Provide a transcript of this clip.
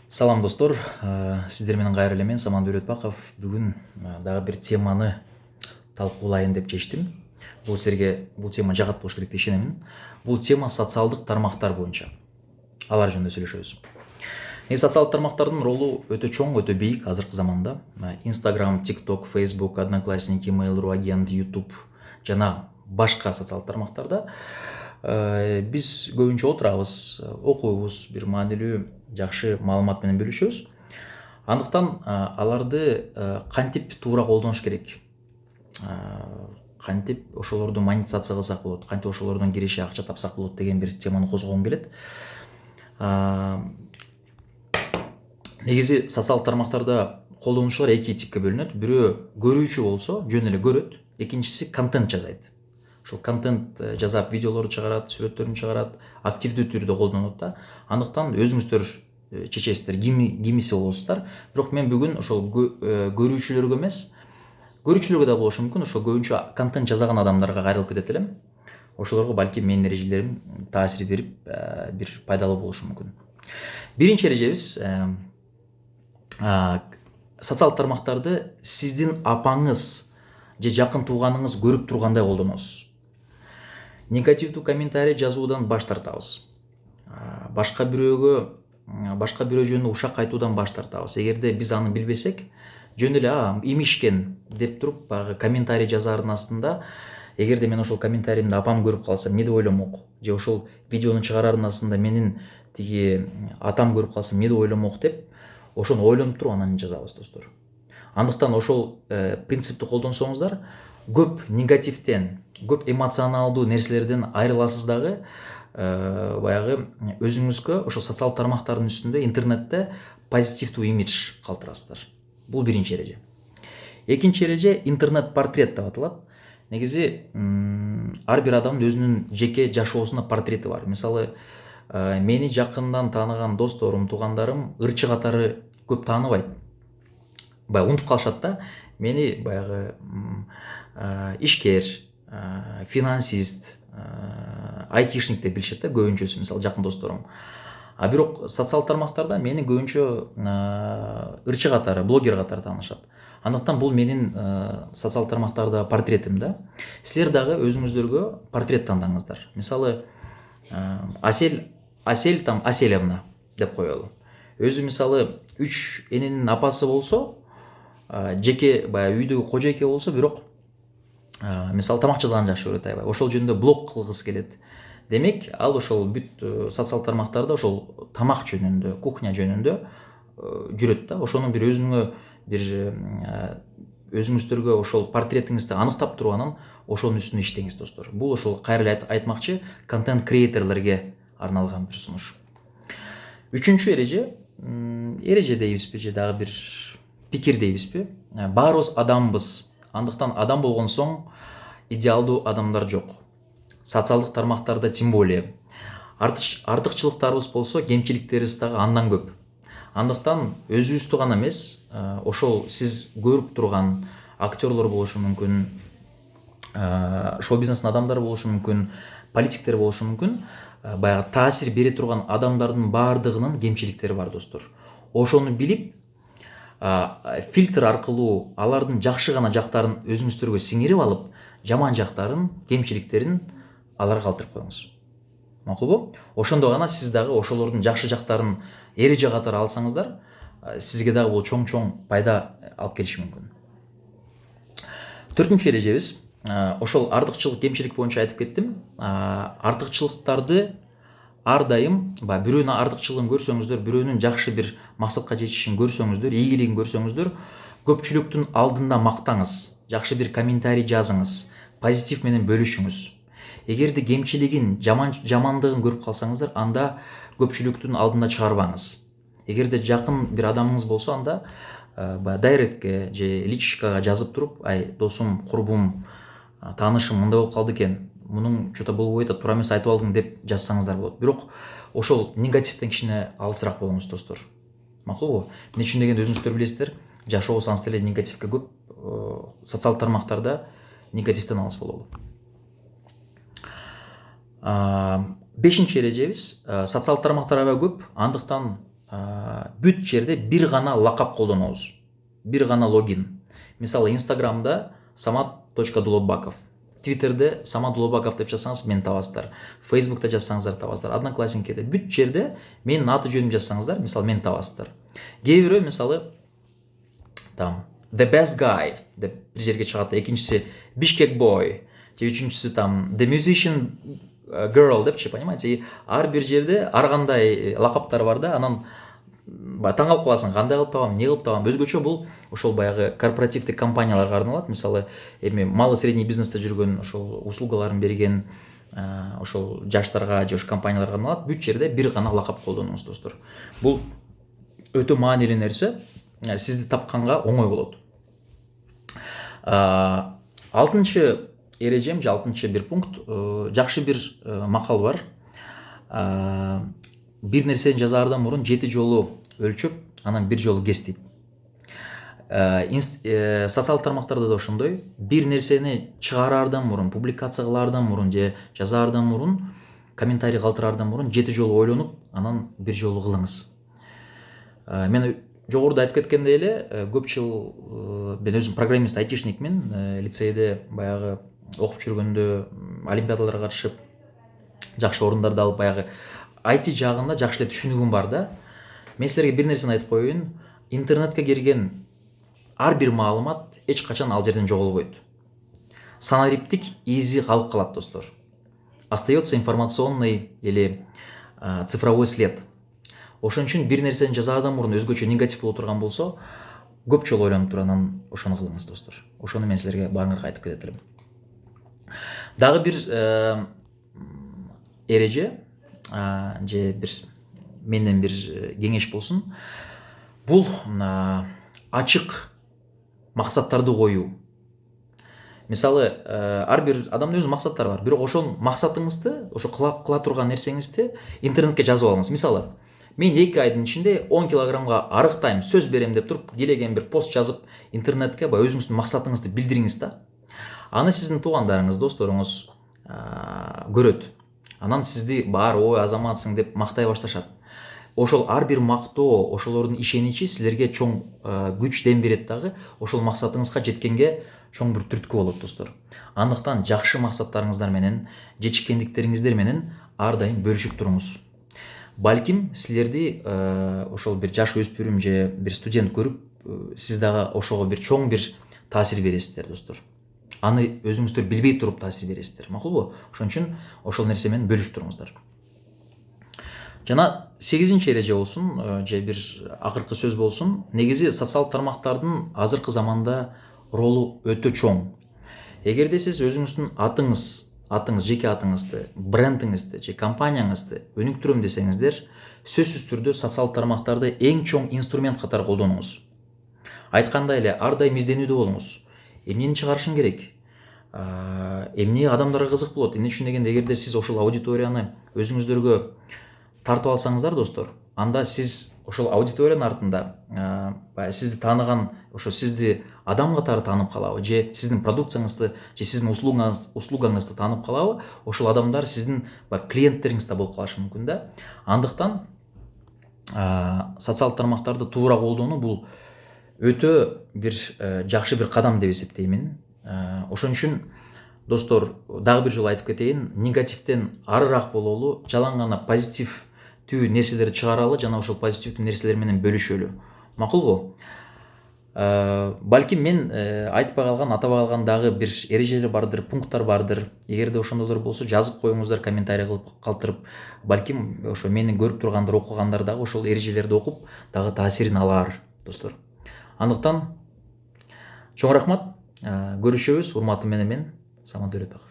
Салам достор, сиздер менен кайра эле мен Саман Дөөлөтбаков. Бүгүн дагы бир теманы талкуулайын деп чечтим. Бул силерге бул тема жагат болуш керек деп ишенемин. Бул тема социалдык тармактар боюнча. Алар жөнүндө сүйлөшөбүз. Социалдык тармактардын ролу өтө чоң, өтө бийик азыркы заманда. Instagram, TikTok, Facebook, Одноклассники, Mail.ru, Агент, YouTube жана башка социалдык тармактарда биз көбүнчө отурабыз, окуйбуз, бир маанилүү, жакшы маалымат менен бөлүшөбүз. Андыктан аларды кантип туура колдонуш керек? Кантип ошолорду монетизация кылсак болот? Кантип ошолордон киреше акча тапсак болот деген бир теманы козгогум келет. Негизи социалдык тармактарда колдонуучулар эки типке бөлүнөт. Бирөө көрүүчү болсо, жөн эле көрөт. Экинчиси контент жасайт. Ошол контент жасап, видеолорду чыгарат, сүрөттөрүн чыгарат, активдүү түрдө колдонот да. Андыктан өзүңүздөр чечесиздер, кимиси болосуздар. Бирок мен бүгүн ошол көрүүчүлөргө эмес, көрүүчүлөргө да болушу мүмкүн, ошол көбүнчө контент жасаган адамдарга кайрылып кетет элем. Ошолорго балки менин эрежелерим таасир берип, бир пайдалуу болушу мүмкүн. Биринчи эрежебиз социалдык тармактарды сиздин апаңыз же жакын тууганыңыз көрүп тургандай колдоносуз. Негативдүү комментарий жазуудан баш тартабыз. Башка бирөө жөнүндө ушак айтуудан баш тартабыз. Эгерде биз аны билбесек, жөн эле имишкен деп туруп баягы комментарий жазаардын астында, эгерде мен ошол комментарийимди апам көрүп калса эмне деп ойломок, же ошол видеону чыгараардын астында менин тиги атам көрүп калса эмне деп ойломок деп, ошону ойлонуп туруп анан жазабыз достор. Андыктан ошол принципти колдонсоңуздар, көп негативден, көп эмоционалдуу нерселерден айрыласыз дагы, баягы өзүңүзгө ошол социалдык тармактардын үстүндө, интернетте позитивдүү имидж калтырасыздар. Бул биринчи эреже. Экинчи эреже интернет портрет деп аталат. Негизи ар бир адамдын өзүнүн жеке жашоосунда портрети бар. Мисалы, мени жакындан тааныган досторум, туугандарым ырчы катары көп тааныбайт. Баягы унутуп калышат да. Мени баягы ишкер, финансист, айтишник деп билишет да көбүнчөсү, мисалы жакын досторум. Бирок социалдык тармактарда мени көбүнчө ырчы катары, блогер катары таанышат. Андыктан бул менин социалдык тармактарда портретим да. Силер дагы өзүңүздөргө портрет тандаңыздар. Мисалы, Асель там Аселевна деп коелу. Өзү мисалы 3 эненин апасы болсо, жеке баягы үйдөгү кожойке болсо, бирок мисалы тамак жасаганды жакшы көрөт аябай. Ошол жөнүндө блог кылгысы келет. Демек, ал ошол бүт социалдык тармактарда ошол тамак жөнүндө, кухня жөнүндө жүрөт да. Ошонун бир өзүңүздөргө ошол портретиңизди аныктап туруп анан ошонун үстүндө иштеңиз достор. Бул ошол кайра эле айтмакчы контент креаторлорго арналган бир сунуш. Үчүнчү эреже дейбизби же дагы бир пикир дейбизби? Баарыбыз адамбыз. Андыктан адам болгон соң идеалдуу адамдар жок. Социалдык тармактарда тем более. Артыкчылыктарыбыз болсо, кемчиликтерибиз дагы андан көп. Андыктан өзүбүздү гана эмес, ошол сиз көрүп турган актерлор болушу мүмкүн, шоу бизнестин адамдары болушу мүмкүн, политиктер болушу мүмкүн, баягы таасир бере турган адамдардын баардыгынын кемчиликтери бар достор. Ошону билип, фильтр аркылуу алардын жакшы гана жактарын өзүңүздөргө сиңирип алып, жаман жактарын, кемчиликтерин аларга калтырып коюңуз. Макулбу? Ошондо гана сиз дагы ошолордун жакшы жактарын эреже катары алсаңыздар, сизге дагы бул чоң пайда алып келиши мүмкүн. Төртүнчү эрежебиз, ошол артыкчылык, кемчилик боюнча айтып кеттим. Артыкчылыктарды ар дайым, бирөөнүн артыкчылыгын көрсөңүздөр, бирөөнүн жакшы бир максатка жетишин көрсөңүздөр, ийгилигин көрсөңүздөр, көпчүлүктүн алдында мактаңыз, жакшы бир комментарий жазыңыз, позитив менен бөлүшүңүз. Эгерде кемчилигин, жамандыгын көрүп калсаңыздар, анда көпчүлүктүн алдына чыгарбаңыз. Эгерде жакын бир адамыңыз болсо, анда дайректке же личкага жазып туруп, досум, курбум, таанышым мындай болуп калды экен, мунун что-то болбой атат, туура эмес айтып алдың деп жазсаңыздар болот. Бирок ошол негативден кичине алысыраак болуңуз достор. Макулбу? Эмне үчүн дегенде өзүңүздөр билесиздер, жашообуз ансы эле негативге көп, социалдык тармактарда негативден алыс бололу. Бешинчи эрежебиз, социалдык тармактар аябай көп, андыктан бүт жерде бир гана лакап колдонобуз, бир гана логин. Мисалы инстаграмда самат.дулобаков, твиттерде самат дулобаков деп жазсаңыз мени табасыздар, фейсбукта жазсаңыздар табасыздар, одноклассникеде, бүт жерде менин аты жөнүмдү жазсаңыздар мисалы мени табасыздар. Кээ бирөө мисалы там the best guy деп бир жерге чыгат, экинчиси Bishkek boy, же үчүнчүсү там the musician girl депчи, понимаете? И ар бир жерде ар кандай лакаптар бар да, анан таң калып каласың, кандай кылып табам, эмне кылып табам. Өзгөчө бул ошол баягы корпоративдик компанияларга арналат. Мисалы эми малый средний бизнесте жүргөн, ошол услугаларын берген ошол жаштарга же ошол компанияларга арналат. Бүт жерде бир гана лакап колдонуңуз, достор. Бул өтө маанилүү нерсе, сизди тапканга оңой болот. Алтынчы эрежем же алтынчы бир пункт, жакшы бир макал бар. Бир нерсени жазаардан мурун 7 жолу өлчөп, анан бир жолу кес дейт. Социалдык тармактарда да ошондой. Бир нерсени чыгараардан мурун, публикация кылаардан мурун же жазаардан мурун, комментарий калтыраардан мурун 7 жолу ойлонуп, анан бир жолу кылыңыз. Мен жогоруда айтып кеткендей эле, көп жыл мен өзүм программист, айтишникмин. Лицейде баягы окуп жүргөндө олимпиадаларга катышып, жакшы орундарды алып, баягы IT жагында жакшы эле түшүнүгүм бар да. Мен силерге бир нерсени айтып коеюн. Интернетке кирген ар бир маалымат эч качан ал жерден жоголбойт. Санариптик изи калып калат, достор. Остается информационный или цифровой след. Ошон үчүн бир нерсени жазаардан мурун өзгөчө негатив боло турган болсо, көп жолу ойлонуп туруп анан ошону кылыңыз, достор. Ошону мен силерге бааңырга айтып кетет элем. Дагы бир эреже же бир менден бир кеңеш болсун. Бул ачык максаттарды коюу. Мисалы, ар бир адамдын өз максаттары бар. Бирок ошол максатыңызды, ошо кыла турган нерсеңизди интернетке жазып алыңыз. Мисалы, мен 2 айдын ичинде 10 килограммга арыктайм, сөз берем деп туруп, келеген бир пост жазып интернетке баягы өзүңүздүн максатыңызды билдириңиз да. Аны сиздин туугандарыңыз, досторуңуз көрөт. Анан сизди баар ой азаматсың деп мактай башташат. Ошол ар бир мактоо, ошолордун ишеничи силерге чоң күч дем берет дагы, ошол максатыңызга жеткенге чоң бир түрткү болот, достор. Андыктан жакшы максаттарыңыздар менен, жетишкендиктериңиздер менен ар дайым бөлүшүп туруңуз. Балким силерди ошол бир жаш өспүрүм же бир студент көрүп, сиз дагы ошого бир чоң бир таасир бересиздер, достор. Аны өзүңүздөр билбей туруп таасир бересиздер, макулбу? Ошон үчүн ошол нерсе менен бөлүшүп туруңуздар. Жана 8-нчи эреже болсун, же бир акыркы сөз болсун. Негизи социалдык тармактардын азыркы заманда ролу өтө чоң. Эгерде сиз өзүңүздүн атыңыз, жеке атыңызды, брендиңизди же компанияңызды өнүктүрөм десеңиздер, сөзсүз түрдө социалдык тармактарды эң чоң инструмент катары колдонуңуз. Айткандай эле, ар дайым изденүүдө болуңуз. Эмнени чыгарышым керек? Эмне адамдарга кызык болот? Эмне үчүн дегенде, эгерде сиз ошол аудиторияны өзүңүздөргө тартып алсаңыздар, достор, анда сиз ошол аудиториянын артында сизди тааныган, ошо сизди адам катары таанып калабы, же сиздин продукцияңызды, же сиздин услугаңызды таанып калабы, ошол адамдар сиздин клиенттериңиз да болуп калышы мүмкүн да. Андыктан социалдык тармактарды туура колдонуу бул өтө бир жакшы бир кадам деп эсептеймин. Ошон үчүн, достор, дагы бир жолу айтып кетейин, негативден арыраак бололу, жалаң гана позитивдүү нерселерди чыгаралы жана ошол позитивдүү нерселер менен бөлүшөлү. Макулбу? Балким мен айтпай калган, атабай калган дагы бир эрежелер бардыр, пункттар бардыр. Эгерде ошондойлор болсо, жазып коюңуздар, комментарий кылып калтырып. Балким ошо мени көрүп тургандар, окугандар дагы ошол эрежелерди окуп, дагы таасирин алар, достор. Андыктан чоң рахмат. Көрүшөбүз. Урматым менен мен Самат Дөлөтбеков.